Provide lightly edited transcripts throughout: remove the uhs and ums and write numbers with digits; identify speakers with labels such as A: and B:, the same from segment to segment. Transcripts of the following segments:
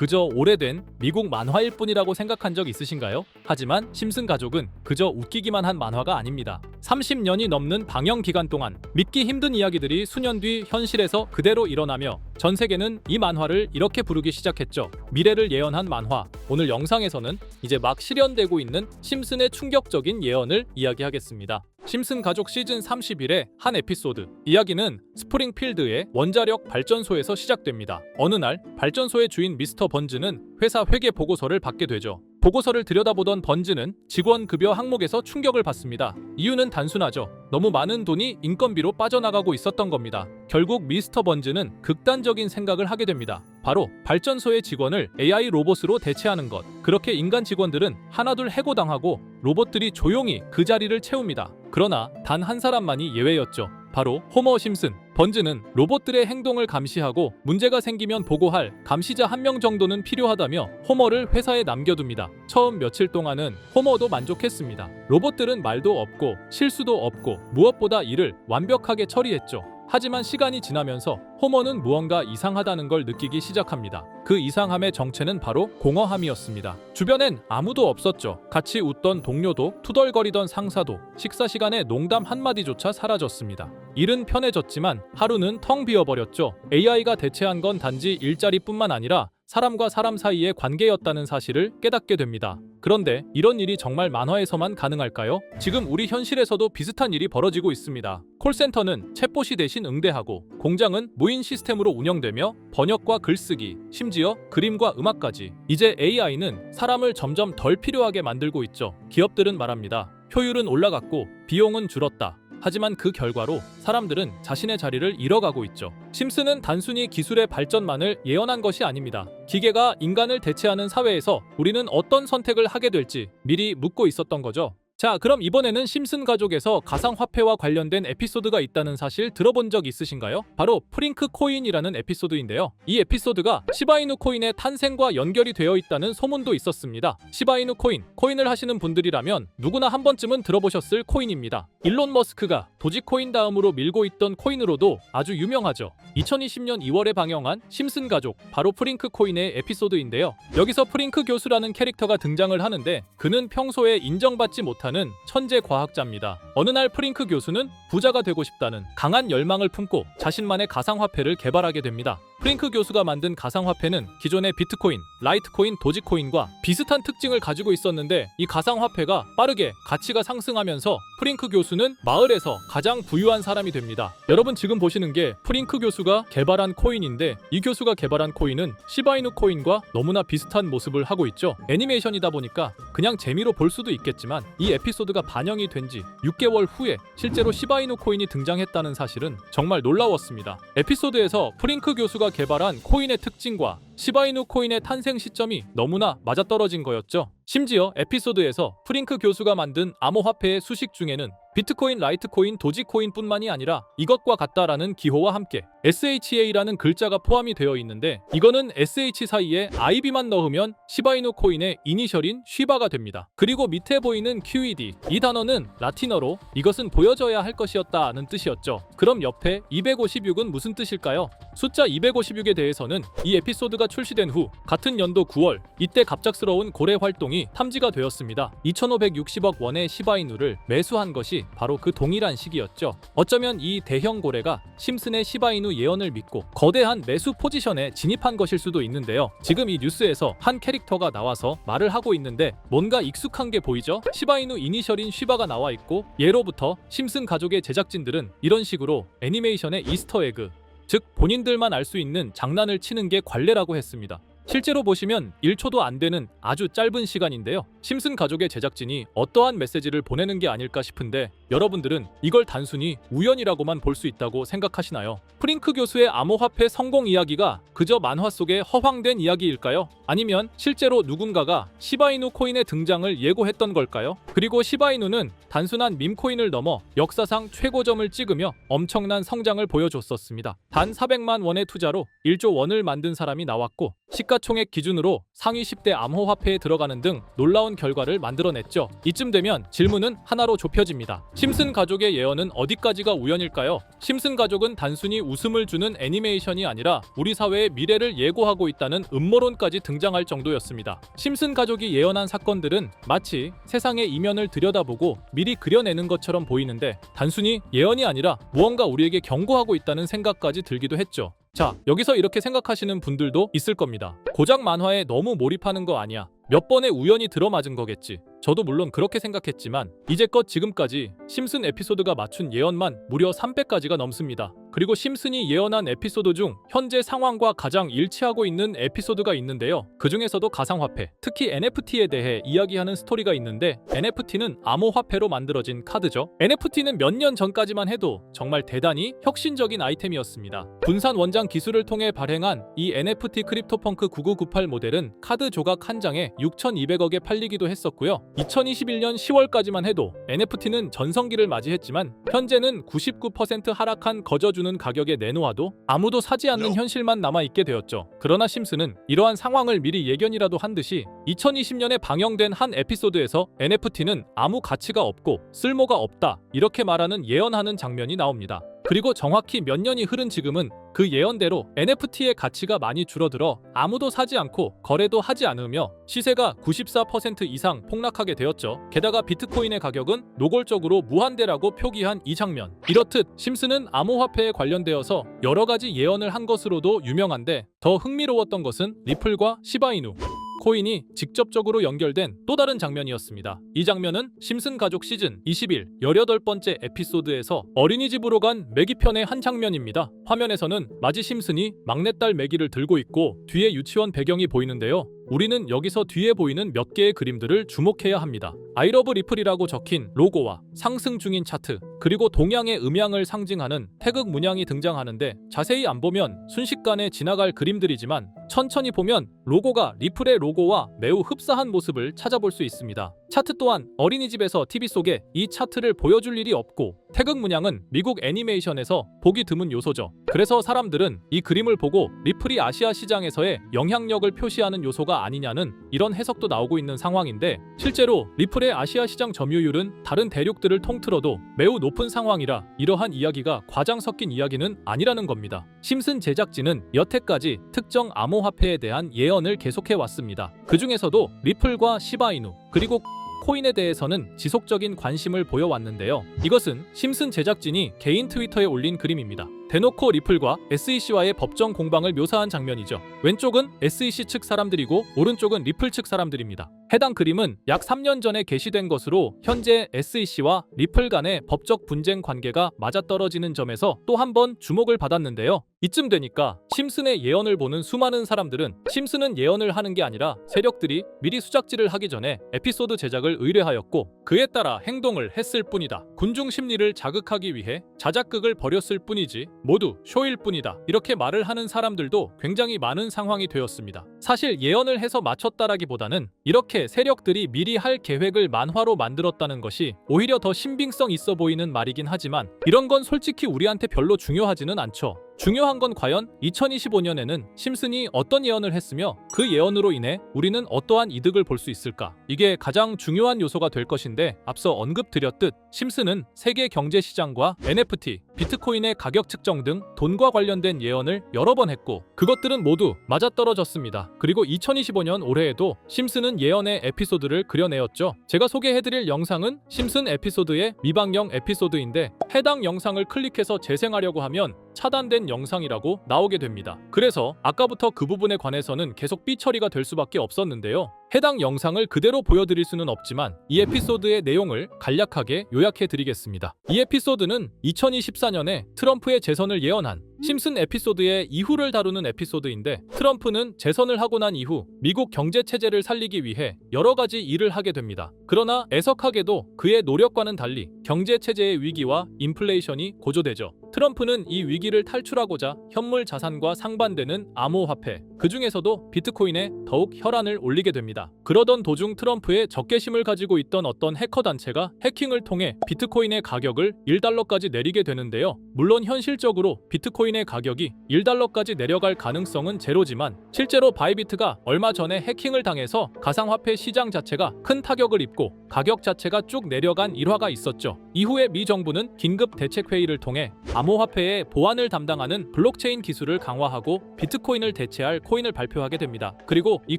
A: 그저 오래된 미국 만화일 뿐이라고 생각한 적 있으신가요? 하지만 심슨 가족은 그저 웃기기만 한 만화가 아닙니다. 30년이 넘는 방영 기간 동안 믿기 힘든 이야기들이 수년 뒤 현실에서 그대로 일어나며 전 세계는 이 만화를 이렇게 부르기 시작했죠. 미래를 예언한 만화. 오늘 영상에서는 이제 막 실현되고 있는 심슨의 충격적인 예언을 이야기하겠습니다. 심슨 가족 시즌 31의 한 에피소드. 이야기는 스프링필드의 원자력 발전소에서 시작됩니다. 어느 날 발전소의 주인 미스터 번즈는 회사 회계 보고서를 받게 되죠. 보고서를 들여다보던 번즈는 직원 급여 항목에서 충격을 받습니다. 이유는 단순하죠. 너무 많은 돈이 인건비로 빠져나가고 있었던 겁니다. 결국 미스터 번즈는 극단적인 생각을 하게 됩니다. 바로 발전소의 직원을 AI 로봇으로 대체하는 것. 그렇게 인간 직원들은 하나둘 해고당하고 로봇들이 조용히 그 자리를 채웁니다. 그러나 단 한 사람만이 예외였죠. 바로 호머 심슨. 번즈는 로봇들의 행동을 감시하고 문제가 생기면 보고할 감시자 한 명 정도는 필요하다며 호머를 회사에 남겨둡니다. 처음 며칠 동안은 호머도 만족했습니다. 로봇들은 말도 없고 실수도 없고 무엇보다 일을 완벽하게 처리했죠. 하지만 시간이 지나면서 호머는 무언가 이상하다는 걸 느끼기 시작합니다. 그 이상함의 정체는 바로 공허함이었습니다. 주변엔 아무도 없었죠. 같이 웃던 동료도, 투덜거리던 상사도, 식사 시간에 농담 한마디조차 사라졌습니다. 일은 편해졌지만 하루는 텅 비어버렸죠. AI가 대체한 건 단지 일자리뿐만 아니라 사람과 사람 사이의 관계였다는 사실을 깨닫게 됩니다. 그런데 이런 일이 정말 만화에서만 가능할까요? 지금 우리 현실에서도 비슷한 일이 벌어지고 있습니다. 콜센터는 챗봇이 대신 응대하고, 공장은 무인 시스템으로 운영되며 번역과 글쓰기, 심지어 그림과 음악까지. 이제 AI는 사람을 점점 덜 필요하게 만들고 있죠. 기업들은 말합니다. 효율은 올라갔고 비용은 줄었다. 하지만 그 결과로 사람들은 자신의 자리를 잃어가고 있죠. 심슨은 단순히 기술의 발전만을 예언한 것이 아닙니다. 기계가 인간을 대체하는 사회에서 우리는 어떤 선택을 하게 될지 미리 묻고 있었던 거죠. 자, 그럼 이번에는 심슨 가족에서 가상화폐와 관련된 에피소드가 있다는 사실 들어본 적 있으신가요? 바로 프링크 코인이라는 에피소드인데요. 이 에피소드가 시바이누 코인의 탄생과 연결이 되어 있다는 소문도 있었습니다. 시바이누 코인을 하시는 분들이라면 누구나 한 번쯤은 들어보셨을 코인입니다. 일론 머스크가 도지코인 다음으로 밀고 있던 코인으로도 아주 유명하죠. 2020년 2월에 방영한 심슨 가족, 바로 프링크 코인의 에피소드인데요. 여기서 프링크 교수라는 캐릭터가 등장을 하는데 그는 평소에 인정받지 못하는 천재 과학자입니다. 어느 날 프링크 교수는 부자가 되고 싶다는 강한 열망을 품고 자신만의 가상화폐를 개발하게 됩니다. 프링크 교수가 만든 가상화폐는 기존의 비트코인, 라이트코인, 도지코인과 비슷한 특징을 가지고 있었는데 이 가상화폐가 빠르게 가치가 상승하면서 프링크 교수는 마을에서 가장 부유한 사람이 됩니다. 여러분 지금 보시는 게 프링크 교수가 개발한 코인인데 이 교수가 개발한 코인은 시바이누 코인과 너무나 비슷한 모습을 하고 있죠. 애니메이션이다 보니까 그냥 재미로 볼 수도 있겠지만 이 에피소드가 반영이 된 지 6개월 후에 실제로 시바이누 코인이 등장했다는 사실은 정말 놀라웠습니다. 에피소드에서 프링크 교수가 개발한 코인의 특징과 시바이누 코인의 탄생 시점이 너무나 맞아떨어진 거였죠. 심지어 에피소드에서 프링크 교수가 만든 암호화폐의 수식 중에는 비트코인, 라이트코인, 도지코인뿐만이 아니라 이것과 같다라는 기호와 함께 SHA라는 글자가 포함이 되어 있는데 이거는 SH 사이에 IB만 넣으면 시바이누 코인의 이니셜인 쉬바가 됩니다. 그리고 밑에 보이는 QED, 이 단어는 라틴어로 이것은 보여져야 할 것이었다는 뜻이었죠. 그럼 옆에 256은 무슨 뜻일까요? 숫자 256에 대해서는 이 에피소드가 출시된 후 같은 연도 9월 이때 갑작스러운 고래 활동이 탐지가 되었습니다. 2560억 원의 시바이누를 매수한 것이 바로 그 동일한 시기였죠. 어쩌면 이 대형 고래가 심슨의 시바이누 예언을 믿고 거대한 매수 포지션에 진입한 것일 수도 있는데요. 지금 이 뉴스에서 한 캐릭터가 나와서 말을 하고 있는데 뭔가 익숙한 게 보이죠? 시바이누 이니셜인 쉬바가 나와 있고 예로부터 심슨 가족의 제작진들은 이런 식으로 애니메이션의 이스터에그, 즉 본인들만 알 수 있는 장난을 치는 게 관례라고 했습니다. 실제로 보시면 1초도 안 되는 아주 짧은 시간인데요. 심슨 가족의 제작진이 어떠한 메시지를 보내는 게 아닐까 싶은데 여러분들은 이걸 단순히 우연이라고만 볼 수 있다고 생각하시나요? 프링크 교수의 암호화폐 성공 이야기가 그저 만화 속에 허황된 이야기일까요? 아니면 실제로 누군가가 시바이누 코인의 등장을 예고했던 걸까요? 그리고 시바이누는 단순한 밈코인을 넘어 역사상 최고점을 찍으며 엄청난 성장을 보여줬었습니다. 단 400만 원의 투자로 1조 원을 만든 사람이 나왔고 시가총액 기준으로 상위 10대 암호화폐에 들어가는 등 놀라운 결과를 만들어냈죠. 이쯤 되면 질문은 하나로 좁혀집니다. 심슨 가족의 예언은 어디까지가 우연일까요? 심슨 가족은 단순히 웃음을 주는 애니메이션이 아니라 우리 사회의 미래를 예고하고 있다는 음모론까지 등장할 정도였습니다. 심슨 가족이 예언한 사건들은 마치 세상의 이면을 들여다보고 미리 그려내는 것처럼 보이는데 단순히 예언이 아니라 무언가 우리에게 경고하고 있다는 생각까지 들기도 했죠. 자, 여기서 이렇게 생각하시는 분들도 있을 겁니다. 고작 만화에 너무 몰입하는 거 아니야. 몇 번의 우연히 들어맞은 거겠지. 저도 물론 그렇게 생각했지만 이제껏 지금까지 심슨 에피소드가 맞춘 예언만 무려 300가지가 넘습니다. 그리고 심슨이 예언한 에피소드 중 현재 상황과 가장 일치하고 있는 에피소드가 있는데요. 그 중에서도 가상화폐, 특히 NFT에 대해 이야기하는 스토리가 있는데 NFT는 암호화폐로 만들어진 카드죠. NFT는 몇 년 전까지만 해도 정말 대단히 혁신적인 아이템이었습니다. 분산 원장 기술을 통해 발행한 이 NFT 크립토펑크 9998 모델은 카드 조각 한 장에 6,200억에 팔리기도 했었고요. 2021년 10월까지만 해도 NFT는 전성기를 맞이했지만 현재는 99% 하락한 거저주는 가격에 내놓아도 아무도 사지 않는 현실만 남아있게 되었죠. 그러나 심슨은 이러한 상황을 미리 예견이라도 한 듯이 2020년에 방영된 한 에피소드에서 NFT는 아무 가치가 없고 쓸모가 없다 이렇게 말하는 예언하는 장면이 나옵니다. 그리고 정확히 몇 년이 흐른 지금은 그 예언대로 NFT의 가치가 많이 줄어들어 아무도 사지 않고 거래도 하지 않으며 시세가 94% 이상 폭락하게 되었죠. 게다가 비트코인의 가격은 노골적으로 무한대라고 표기한 이 장면. 이렇듯 심슨은 암호화폐에 관련되어서 여러 가지 예언을 한 것으로도 유명한데 더 흥미로웠던 것은 리플과 시바이누 코인이 직접적으로 연결된 또 다른 장면이었습니다. 이 장면은 심슨 가족 시즌 21 18번째 에피소드에서 어린이집으로 간 매기 편의 한 장면입니다. 화면에서는 마지 심슨이 막내딸 매기를 들고 있고 뒤에 유치원 배경이 보이는데요. 우리는 여기서 뒤에 보이는 몇 개의 그림들을 주목해야 합니다. I love 리플이라고 적힌 로고와 상승 중인 차트, 그리고 동양의 음양을 상징하는 태극 문양이 등장하는데 자세히 안 보면 순식간에 지나갈 그림들이지만 천천히 보면 로고가 리플의 로고와 매우 흡사한 모습을 찾아볼 수 있습니다. 차트 또한 어린이집에서 TV 속에 이 차트를 보여줄 일이 없고 태극 문양은 미국 애니메이션에서 보기 드문 요소죠. 그래서 사람들은 이 그림을 보고 리플이 아시아 시장에서의 영향력을 표시하는 요소가 아니냐는 이런 해석도 나오고 있는 상황인데 실제로 리플의 아시아 시장 점유율은 다른 대륙들을 통틀어도 매우 높은 상황이라 이러한 이야기가 과장 섞인 이야기는 아니라는 겁니다. 심슨 제작진은 여태까지 특정 암호화폐에 대한 예언을 계속해 왔습니다. 그 중에서도 리플과 시바이누 그리고 코인에 대해서는 지속적인 관심을 보여왔는데요. 이것은 심슨 제작진이 개인 트위터에 올린 그림입니다. 대놓고 리플과 SEC와의 법정 공방을 묘사한 장면이죠. 왼쪽은 SEC 측 사람들이고 오른쪽은 리플 측 사람들입니다. 해당 그림은 약 3년 전에 게시된 것으로 현재 SEC와 리플 간의 법적 분쟁 관계가 맞아떨어지는 점에서 또 한 번 주목을 받았는데요. 이쯤 되니까 심슨의 예언을 보는 수많은 사람들은 심슨은 예언을 하는 게 아니라 세력들이 미리 수작질을 하기 전에 에피소드 제작을 의뢰하였고 그에 따라 행동을 했을 뿐이다. 군중 심리를 자극하기 위해 자작극을 벌였을 뿐이지 모두 쇼일 뿐이다. 이렇게 말을 하는 사람들도 굉장히 많은 상황이 되었습니다. 사실 예언을 해서 맞췄다라기보다는 이렇게 세력들이 미리 할 계획을 만화로 만들었다는 것이 오히려 더 신빙성 있어 보이는 말이긴 하지만 이런 건 솔직히 우리한테 별로 중요하지는 않죠. 중요한 건 과연 2025년에는 심슨이 어떤 예언을 했으며 그 예언으로 인해 우리는 어떠한 이득을 볼 수 있을까? 이게 가장 중요한 요소가 될 것인데 앞서 언급드렸듯 심슨은 세계 경제 시장과 NFT, 비트코인의 가격 측정 등 돈과 관련된 예언을 여러 번 했고 그것들은 모두 맞아떨어졌습니다. 그리고 2025년 올해에도 심슨은 예언의 에피소드를 그려내었죠. 제가 소개해드릴 영상은 심슨 에피소드의 미방영 에피소드인데 해당 영상을 클릭해서 재생하려고 하면 차단된 영상이라고 나오게 됩니다. 그래서 아까부터 그 부분에 관해서는 계속 삐처리가 될 수밖에 없었는데요. 해당 영상을 그대로 보여드릴 수는 없지만 이 에피소드의 내용을 간략하게 요약해드리겠습니다. 이 에피소드는 2024년에 트럼프의 재선을 예언한 심슨 에피소드의 이후를 다루는 에피소드인데 트럼프는 재선을 하고 난 이후 미국 경제 체제를 살리기 위해 여러 가지 일을 하게 됩니다. 그러나 애석하게도 그의 노력과는 달리 경제 체제의 위기와 인플레이션이 고조되죠. 트럼프는 이 위기를 탈출하고자 현물 자산과 상반되는 암호화폐, 그 중에서도 비트코인에 더욱 혈안을 올리게 됩니다. 그러던 도중 트럼프의 적개심을 가지고 있던 어떤 해커 단체가 해킹을 통해 비트코인의 가격을 1달러까지 내리게 되는데요. 물론 현실적으로 비트코인의 가격이 1달러까지 내려갈 가능성은 제로지만 실제로 바이비트가 얼마 전에 해킹을 당해서 가상화폐 시장 자체가 큰 타격을 입고 가격 자체가 쭉 내려간 일화가 있었죠. 이후에 미 정부는 긴급 대책회의를 통해 암호화폐의 보안을 담당하는 블록체인 기술을 강화하고 비트코인을 대체할 코인을 발표하게 됩니다. 그리고 이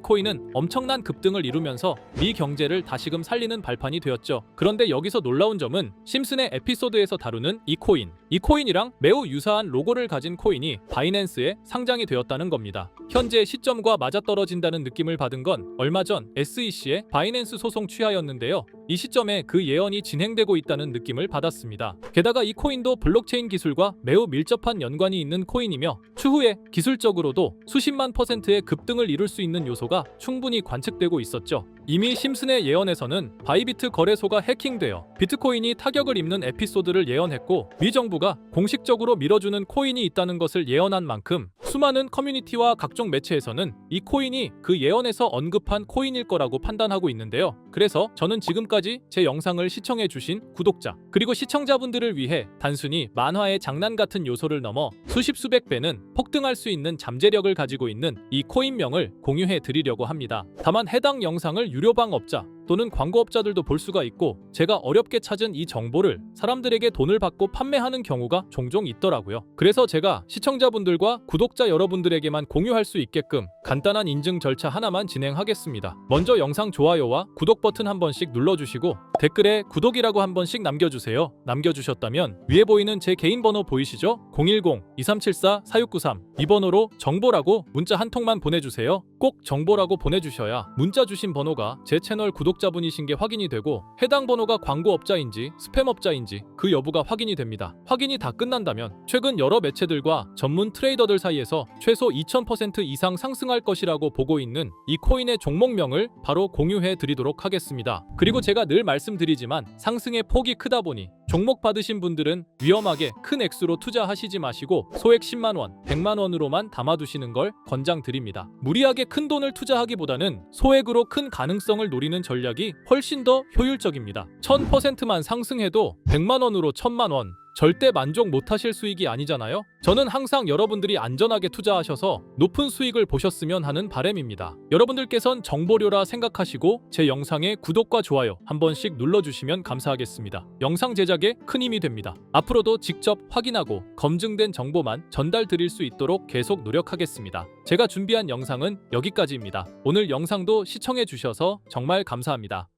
A: 코인은 엄청난 급등을 이루면서 미 경제를 다시금 살리는 발판이 되었죠. 그런데 여기서 놀라운 점은 심슨의 에피소드에서 다루는 이 코인이랑 매우 유사한 로고를 가진 코인이 바이낸스에 상장이 되었다는 겁니다. 현재 시점과 맞아떨어진다는 느낌을 받은 건 얼마 전 SEC의 바이낸스 소송 취하였는데요. 이 시점에 그 예언이 진행되고 있다는 느낌을 받았습니다. 게다가 이 코인도 블록체인 기술과 매우 밀접한 연관이 있는 코인이며 추후에 기술적으로도 수십만 %의 급등을 이룰 수 있는 요소가 충분히 관측되고 있었죠. 이미 심슨의 예언에서는 바이비트 거래소가 해킹되어 비트코인이 타격을 입는 에피소드를 예언했고 미 정부가 공식적으로 밀어주는 코인이 있다는 것을 예언한 만큼 수많은 커뮤니티와 각종 매체에서는 이 코인이 그 예언에서 언급한 코인일 거라고 판단하고 있는데요. 그래서 저는 지금까지 제 영상을 시청해주신 구독자 그리고 시청자분들을 위해 단순히 만화의 장난 같은 요소를 넘어 수십 수백 배는 폭등할 수 있는 잠재력을 가지고 있는 이 코인명을 공유해 드리려고 합니다. 다만 해당 영상을 유료방업자 또는 광고업자들도 볼 수가 있고 제가 어렵게 찾은 이 정보를 사람들에게 돈을 받고 판매하는 경우가 종종 있더라고요. 그래서 제가 시청자분들과 구독자 여러분들에게만 공유할 수 있게끔 간단한 인증 절차 하나만 진행하겠습니다. 먼저 영상 좋아요와 구독 버튼 한 번씩 눌러주시고 댓글에 구독이라고 한 번씩 남겨주세요. 남겨주셨다면 위에 보이는 제 개인 번호 보이시죠? 010-2374-4693 이 번호로 정보라고 문자 한 통만 보내주세요. 꼭 정보라고 보내주셔야 문자 주신 번호가 제 채널 구독자분이신 게 확인이 되고 해당 번호가 광고업자인지 스팸업자인지 그 여부가 확인이 됩니다. 확인이 다 끝난다면 최근 여러 매체들과 전문 트레이더들 사이에서 최소 2000% 이상 상승할 것이라고 보고 있는 이 코인의 종목명을 바로 공유해 드리도록 하겠습니다. 그리고 제가 늘 말씀드리지만 상승의 폭이 크다 보니 종목 받으신 분들은 위험하게 큰 액수로 투자하시지 마시고 소액 10만원, 100만원으로만 담아두시는 걸 권장드립니다. 무리하게 큰 돈을 투자하기보다는 소액으로 큰 가능성을 노리는 전략이 훨씬 더 효율적입니다. 1000%만 상승해도 100만원으로 1000만원 절대 만족 못하실 수익이 아니잖아요. 저는 항상 여러분들이 안전하게 투자하셔서 높은 수익을 보셨으면 하는 바람입니다. 여러분들께선 정보료라 생각하시고 제 영상에 구독과 좋아요 한 번씩 눌러주시면 감사하겠습니다. 영상 제작에 큰 힘이 됩니다. 앞으로도 직접 확인하고 검증된 정보만 전달 드릴 수 있도록 계속 노력하겠습니다. 제가 준비한 영상은 여기까지입니다. 오늘 영상도 시청해 주셔서 정말 감사합니다.